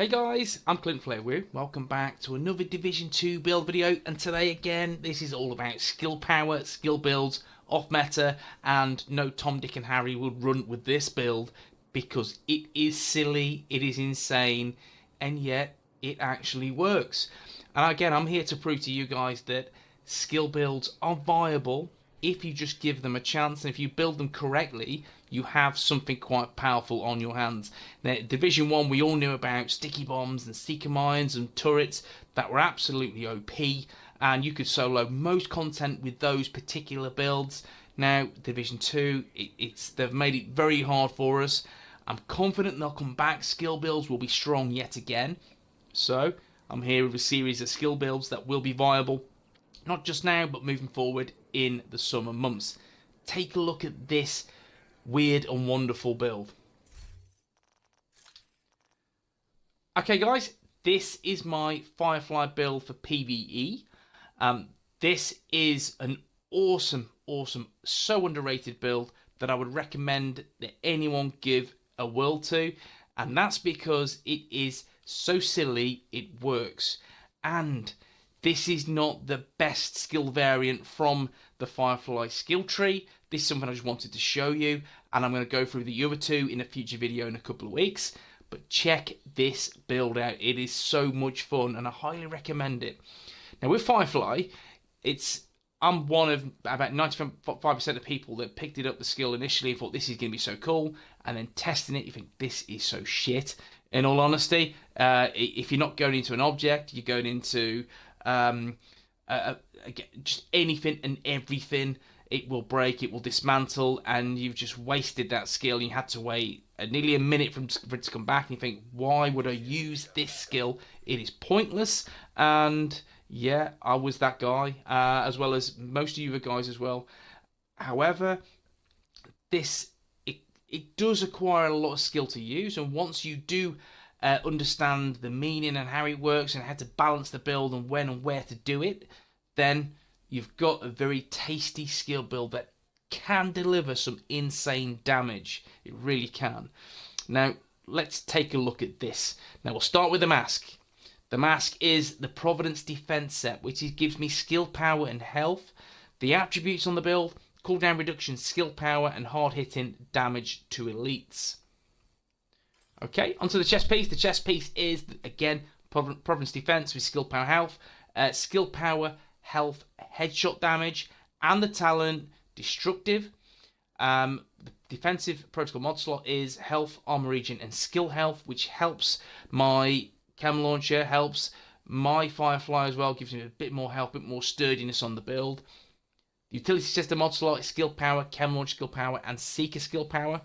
Hey guys, I'm Clint Flairwoo. Welcome back to another Division 2 build video, and today again this is all about skill power, skill builds, off meta, and no Tom, Dick and Harry will run with this build because it is silly, it is insane, and yet it actually works. And again, I'm here to prove to you guys that skill builds are viable if you just give them a chance, and if you build them correctly, you have something quite powerful on your hands. Now, Division 1, we all knew about sticky bombs and seeker mines and turrets that were absolutely OP, and you could solo most content with those particular builds. Now, Division 2, they've made it very hard for us. I'm confident they'll come back. Skill builds will be strong yet again. So, I'm here with a series of skill builds that will be viable, not just now, but moving forward in the summer months. Take a look at this weird and wonderful build. Okay guys, this is my Firefly build for PvE. This is an awesome, so underrated build that I would recommend that anyone give a whirl to, and that's because it is so silly it works. And this is not the best skill variant from the Firefly skill tree. This is something I just wanted to show you, and I'm going to go through the other two in a future video in a couple of weeks. But check this build out. It is so much fun, and I highly recommend it. Now with Firefly, I'm one of about 95% of people that picked it up the skill initially and thought this is going to be so cool, and then testing it, you think this is so shit. In all honesty, if you're not going into an object, you're going into just anything and everything. It will break, it will dismantle, and you've just wasted that skill. You had to wait nearly a minute for it to come back, and you think, why would I use this skill? It is pointless. And yeah, I was that guy, as well as most of you guys as well. However, it does acquire a lot of skill to use, and once you do understand the meaning and how it works and how to balance the build and when and where to do it, then you've got a very tasty skill build that can deliver some insane damage. It really can. Now, let's take a look at this. Now, we'll start with the mask. The mask is the Providence Defense set, which gives me skill power and health. The attributes on the build: cooldown reduction, skill power, and hard-hitting damage to elites. Okay, onto the chest piece. The chest piece is, again, Providence Defense with skill power, health. Skill power, health, headshot damage, and the talent destructive. The defensive protocol mod slot is health, armor regen, and skill health, which helps my chem launcher, helps my Firefly as well, gives me a bit more health, a bit more sturdiness on the build. The utility system mod slot is skill power, chem launch skill power, and seeker skill power.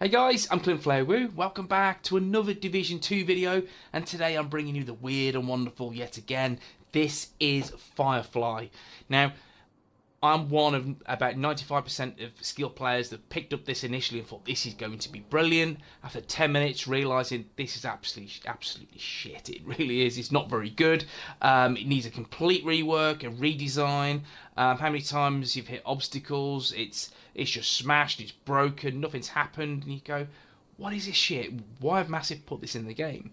Hey guys, I'm Clint Flairwoo. Welcome back to another Division 2 video, and today I'm bringing you the weird and wonderful yet again. This is Firefly. Now, I'm one of about 95% of skilled players that picked up this initially and thought this is going to be brilliant. After 10 minutes, realising this is absolutely shit. It really is. It's not very good. It needs a complete rework, a redesign. How many times you've hit obstacles? It's just smashed. It's broken. Nothing's happened. And you go, what is this shit? Why have Massive put this in the game?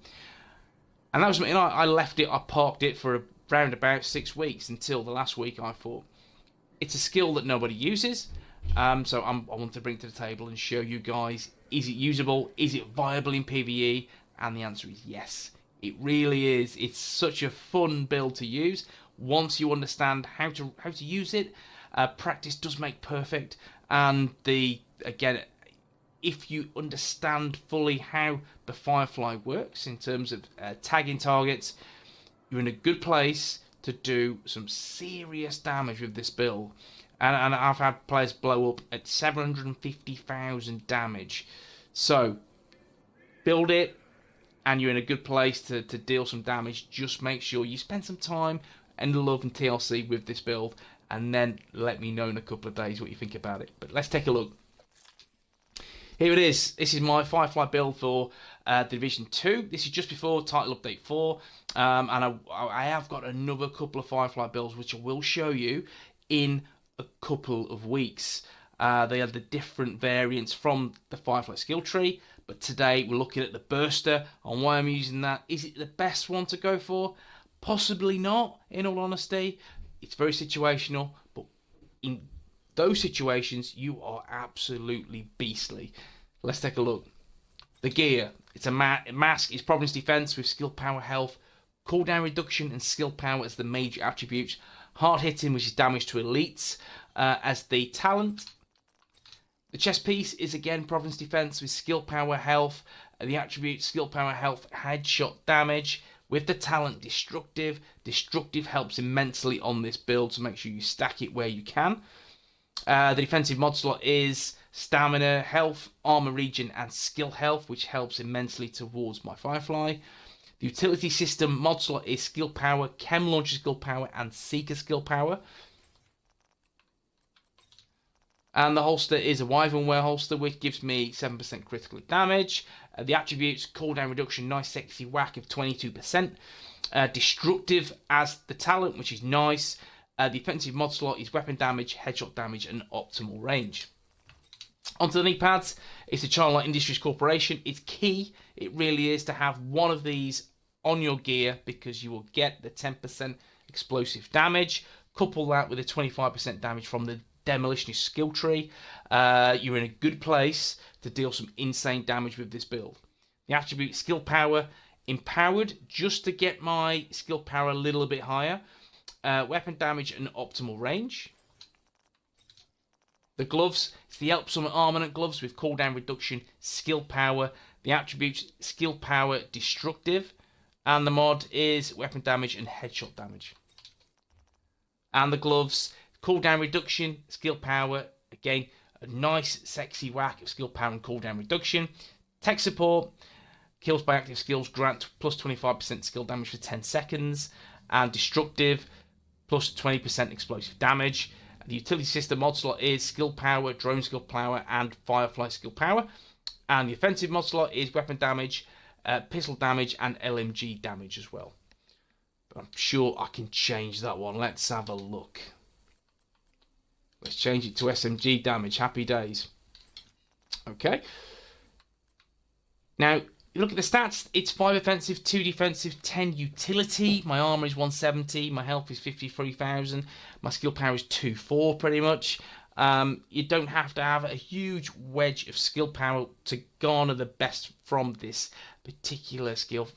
And that was, I left it. I parked it for around about 6 weeks until the last week. I thought, it's a skill that nobody uses, so I want to bring it to the table and show you guys, is it usable, is it viable in PvE? And the answer is yes, it really is. It's such a fun build to use once you understand how to use it. Practice does make perfect, and again, if you understand fully how the Firefly works in terms of tagging targets, you're in a good place to do some serious damage with this build. And I've had players blow up at 750,000 damage. So, build it, and you're in a good place to deal some damage. Just make sure you spend some time and love and TLC with this build, and then let me know in a couple of days what you think about it. But let's take a look. Here it is. This is my Firefly build for Division 2. This is just before Title Update 4. And I have got another couple of Firefly builds which I will show you in a couple of weeks. They are the different variants from the Firefly skill tree, but today we're looking at the burster on why I'm using that. Is it the best one to go for? Possibly not, in all honesty. It's very situational, but in those situations you are absolutely beastly. Let's take a look. The gear, it's a mask, it's Providence Defense with skill power, health, cooldown reduction and skill power as the major attributes. Hard hitting, which is damage to elites, as the talent. The chest piece is again Providence Defense with skill power, health, the attribute skill power, health, headshot damage. With the talent destructive. Destructive helps immensely on this build, so make sure you stack it where you can. The defensive mod slot is stamina, health, armor regen and skill health, which helps immensely towards my Firefly. The utility system mod slot is skill power, chem launcher skill power and seeker skill power. And the holster is a Wyvern holster, which gives me 7% critical damage. The attributes, cooldown reduction, nice sexy whack of 22%. Destructive as the talent, which is nice. The offensive mod slot is weapon damage, headshot damage, and optimal range. Onto the Kneepads. It's a Childlight Industries Corporation. It's key, it really is, to have one of these on your gear because you will get the 10% explosive damage. Couple that with a 25% damage from the Demolitionist skill tree. You're in a good place to deal some insane damage with this build. The attribute skill power, empowered, just to get my skill power a little bit higher. Weapon damage and optimal range. The gloves, it's the Elp Summit Armament gloves with cooldown reduction, skill power. The attributes skill power, destructive. And the mod is weapon damage and headshot damage. And the gloves, cooldown reduction, skill power, again, a nice sexy whack of skill power and cooldown reduction. Tech support, kills by active skills, grant plus 25% skill damage for 10 seconds. And destructive, plus 20% explosive damage. The utility system mod slot is skill power, drone skill power, and Firefly skill power. And the offensive mod slot is weapon damage, pistol damage, and LMG damage as well. But I'm sure I can change that one. Let's have a look. Let's change it to SMG damage. Happy days. Okay. Now, you look at the stats. It's 5 offensive, 2 defensive, 10 utility. My armor is 170. My health is 53,000. My skill power is 2.4 pretty much. You don't have to have a huge wedge of skill power to garner the best from this particular skill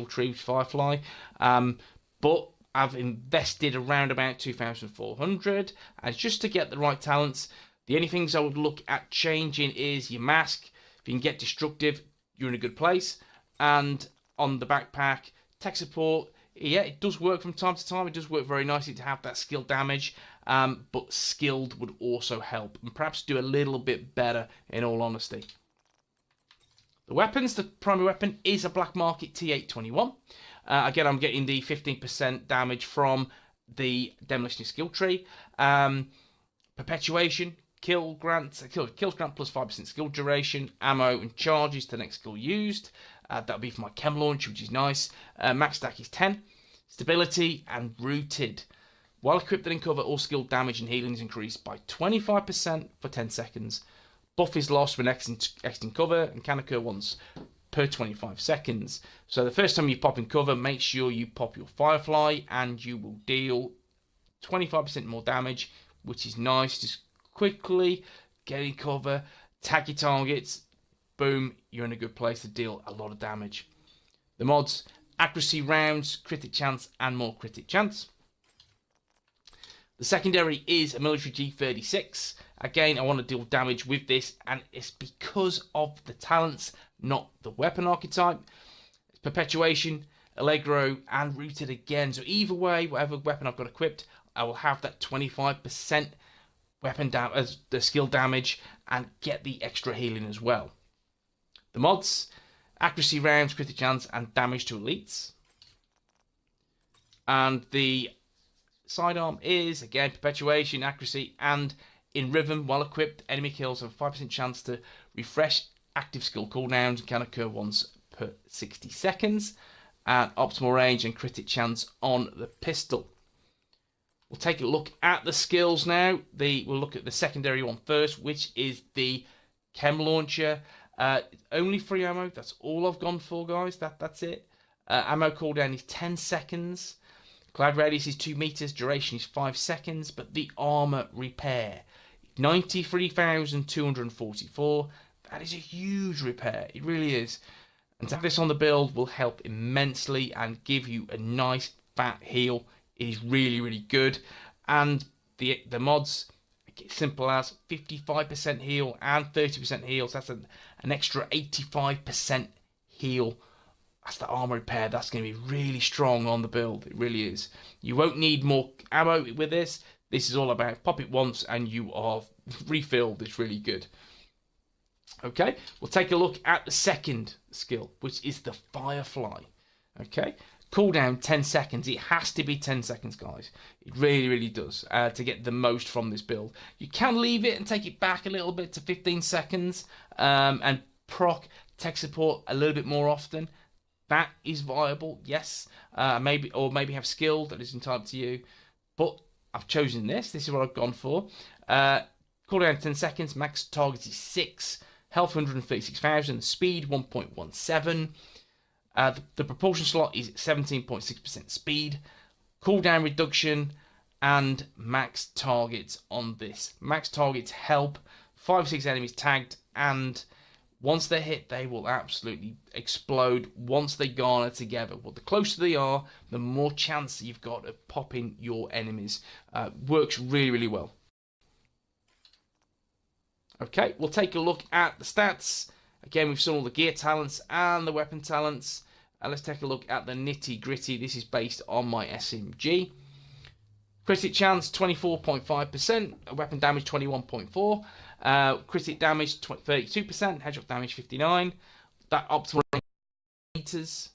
tree with Firefly. But I've invested around about 2,400, and just to get the right talents. The only things I would look at changing is your mask. If you can get destructive, you're in a good place. And on the backpack, tech support, yeah, it does work from time to time. It does work very nicely to have that skill damage, but skilled would also help, and perhaps do a little bit better in all honesty. The weapons, the primary weapon is a Black Market T821. Again, I'm getting the 15% damage from the Demolition skill tree. Perpetuation, kills grant plus 5% skill duration, ammo and charges to the next skill used. That'll be for my chem launch, which is nice. Max stack is 10. Stability and rooted. While equipped and in cover, all skill damage and healing is increased by 25% for 10 seconds. Buff is lost when exiting cover and can occur once per 25 seconds. So the first time you pop in cover, make sure you pop your Firefly and you will deal 25% more damage, which is nice. Just quickly get in cover, tag your targets, boom, you're in a good place to deal a lot of damage. The mods, accuracy rounds, critic chance, and more critic chance. The secondary is a military G36. Again, I want to deal damage with this, and it's because of the talents, not the weapon archetype. It's perpetuation, allegro, and rooted again. So either way, whatever weapon I've got equipped, I will have that 25% weapon damage, the skill damage, and get the extra healing as well. The mods, accuracy rounds, critic chance, and damage to elites. And the sidearm is, again, perpetuation, accuracy, and in rhythm. While equipped, enemy kills have a 5% chance to refresh active skill cooldowns and can occur once per 60 seconds. And optimal range and critic chance on the pistol. We'll take a look at the skills now. We'll look at the secondary one first, which is the chem launcher. Only 3 ammo. That's all I've gone for, guys. That's it. Ammo cooldown is 10 seconds. Cloud radius is 2 meters. Duration is 5 seconds. But the armor repair, 93,244. That is a huge repair. It really is. And to have this on the build will help immensely and give you a nice fat heal. It is really, really good. And the mods, simple as 55% heal and 30% heal. So that's an extra 85% heal. That's the armor repair. That's going to be really strong on the build. It really is. You won't need more ammo with this. This is all about pop it once and you are refilled. It's really good. Okay, we'll take a look at the second skill, which is the Firefly. Okay, cooldown 10 seconds. It has to be 10 seconds, guys. It really, really does, to get the most from this build. You can leave it and take it back a little bit to 15 seconds and proc tech support a little bit more often. That is viable, yes. Maybe have skill that is entitled to you. But I've chosen this. This is what I've gone for. Cooldown 10 seconds. Max target is 6. Health 136,000. Speed 1.17. The propulsion slot is 17.6% speed. Cooldown reduction and max targets on this. Max targets help 5 or 6 enemies tagged, and once they're hit, they will absolutely explode once they garner together. Well, the closer they are, the more chance you've got of popping your enemies. Works really, really well. Okay, we'll take a look at the stats. Again, we've seen all the gear talents and the weapon talents. Let's take a look at the nitty gritty. This is based on my SMG. Critic chance 24.5%, weapon damage 21.4%, critic damage 32%, headshot damage 59%. That optimal meters.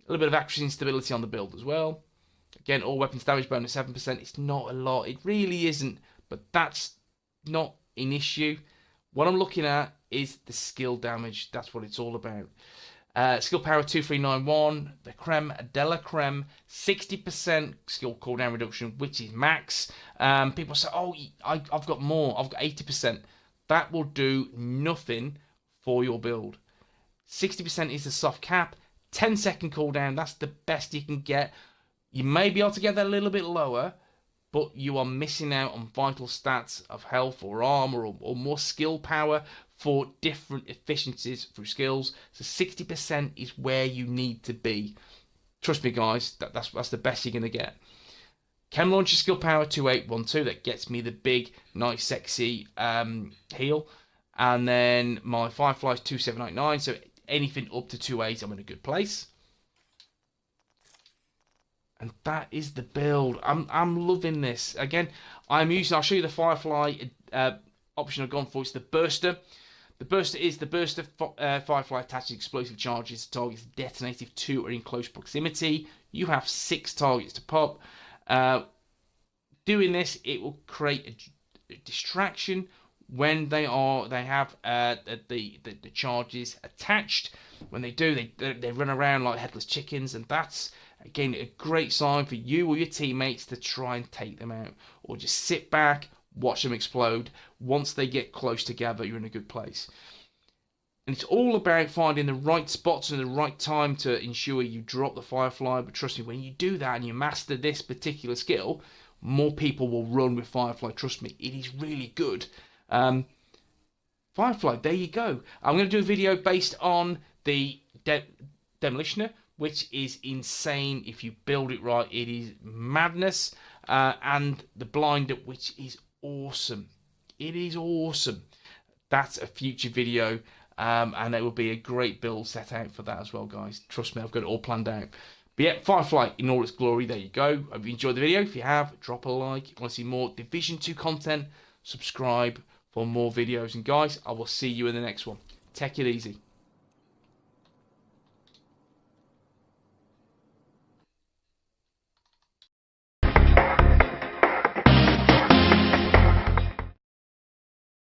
A little bit of accuracy and stability on the build as well. Again, all weapons damage bonus 7%. It's not a lot. It really isn't, but that's not an issue. What I'm looking at is the skill damage. That's what it's all about. Skill power 2391, the creme de la creme, 60% skill cooldown reduction, which is max. People say, oh, I've got more, I've got 80%. That will do nothing for your build. 60% is the soft cap, 10-second cooldown, that's the best you can get. You may be able to get that a little bit lower, but you are missing out on vital stats of health or armor or more skill power for different efficiencies through skills. So 60% is where you need to be. Trust me, guys, that's the best you're going to get. Chem Launcher skill power 2812, that gets me the big, nice, sexy heal. And then my Firefly is 2799, so anything up to 2.8, I'm in a good place. And that is the build. I'm loving this. Again, I'll show you the Firefly option I've gone for. It's the Burster. The Burster is the Burster Firefly attaches explosive charges to targets detonated to or in close proximity. You have 6 targets to pop. Doing this, it will create a distraction when they have the charges attached. When they do, they run around like headless chickens, and that's again a great sign for you or your teammates to try and take them out, or just sit back, watch them explode. Once they get close together, you're in a good place. And it's all about finding the right spots and the right time to ensure you drop the Firefly. But trust me, when you do that and you master this particular skill, more people will run with Firefly. Trust me, it is really good. Firefly, there you go. I'm going to do a video based on the Demolitioner, which is insane. If you build it right, it is madness. And the Blinder, which is awesome. It is awesome. That's a future video, and it will be a great build set out for that as well, guys. Trust me, I've got it all planned out. But yeah, Firefly in all its glory. There you go. Hope you enjoyed the video. If you have, drop a like. If you want to see more Division 2 content, subscribe for more videos. And guys, I will see you in the next one. Take it easy.